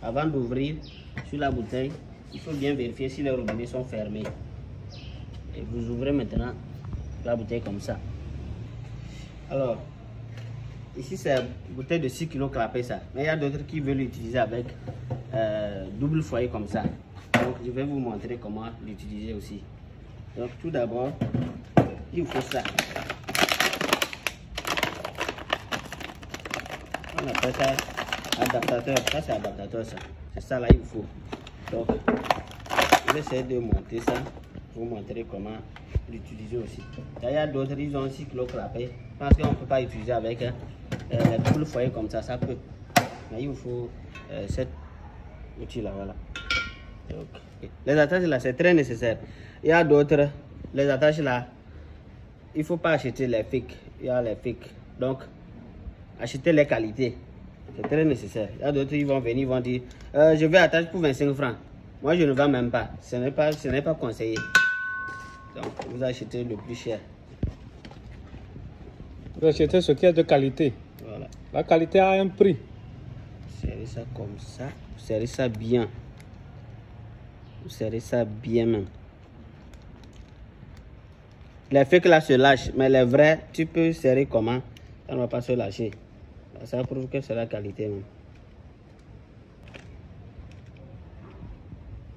avant d'ouvrir sur la bouteille, il faut bien vérifier si les robinets sont fermés. Et vous ouvrez maintenant la bouteille comme ça. Alors, ici c'est une bouteille de 6 kg clapée ça. Mais il y a d'autres qui veulent l'utiliser avec double foyer comme ça. Donc je vais vous montrer comment l'utiliser aussi. Donc tout d'abord, il faut ça. On appelle ça adaptateur. Ça c'est adaptateur ça. C'est ça là il faut. Donc je vais essayer de monter ça pour vous montrer comment l'utiliser aussi. Il y a d'autres, ils ont 6 kg clapés. Parce qu'on ne peut pas utiliser avec les double foyer comme ça peut. Mais il vous faut cet outil là, voilà. Donc, les attaches là, c'est très nécessaire. Il y a d'autres, les attaches là, il ne faut pas acheter les fake. Il y a les fake. Donc, acheter les qualités. C'est très nécessaire. Il y a d'autres, ils vont venir, ils vont dire je vais attacher pour 25 francs. Moi, je ne vends même pas. Ce n'est pas conseillé. Donc, vous achetez le plus cher. Vous achetez ce qui est de qualité. Voilà. La qualité a un prix. Vous serrez ça comme ça. Vous serrez ça bien. Vous serrez ça bien même. Les fake là se lâchent, mais les vrais, tu peux serrer comment? Ça ne va pas se lâcher. Ça prouve que c'est la qualité même.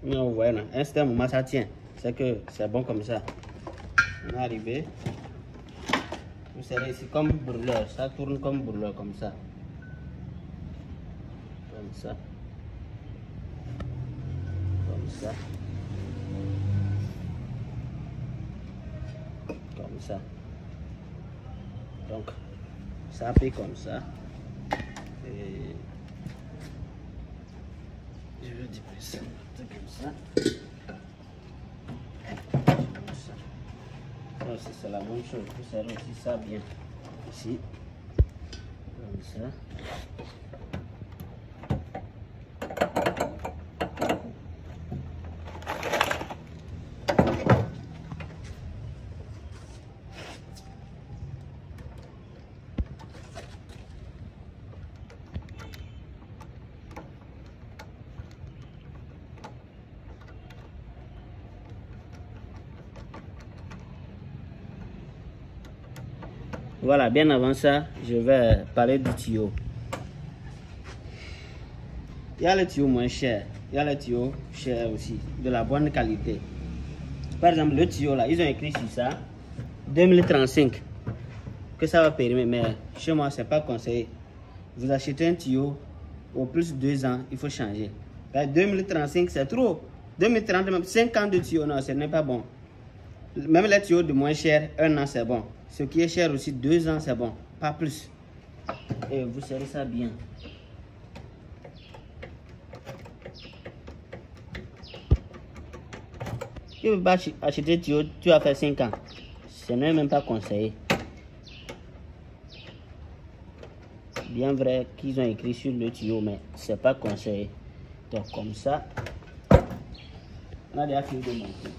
Mais vous voyez, à un certain moment ça tient. C'est que c'est bon comme ça. On est arrivé. Vous serrez ici comme brûleur. Ça tourne comme brûleur comme ça. Comme ça. Comme ça. Comme ça. Donc, ça fait comme ça. Et je vais déplacer comme ça. C'est la même chose. Vous serrez aussi ça bien. Ici. Comme ça. Voilà, bien avant ça, je vais parler du tuyau. Il y a les tuyaux moins chers, il y a les tuyaux chers aussi, de la bonne qualité. Par exemple, le tuyau là, ils ont écrit sur ça 2035 que ça va permettre, mais chez moi, c'est pas conseillé. Vous achetez un tuyau, au plus de 2 ans, il faut changer. 2035, c'est trop. 2030, même 5 ans de tuyau, non, ce n'est pas bon. Même les tuyaux de moins cher, 1 an, c'est bon. Ce qui est cher aussi, 2 ans, c'est bon. Pas plus. Et vous serrez ça bien. Tu ne peux pas acheter un tuyau, tu as fait 5 ans. Ce n'est même pas conseillé. Bien vrai qu'ils ont écrit sur le tuyau, mais c'est pas conseillé. Donc comme ça, on a déjà fini de monter.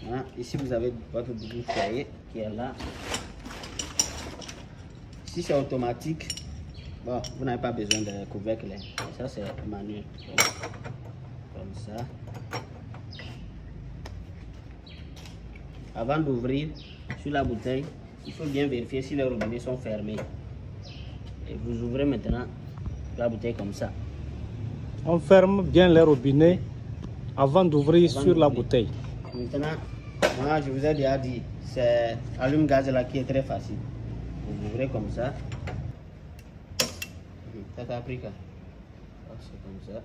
Voilà. Ici vous avez votre double foyer qui est là. Si c'est automatique, bon, vous n'avez pas besoin de couvercle. Ça c'est manuel. Donc, comme ça. Avant d'ouvrir sur la bouteille, il faut bien vérifier si les robinets sont fermés. Et vous ouvrez maintenant la bouteille comme ça. On ferme bien les robinets avant d'ouvrir sur la bouteille. Maintenant, moi je vous ai déjà dit, c'est allume-gaz là qui est très facile. Vous ouvrez comme ça. Ça t'a pris quoi? C'est comme ça.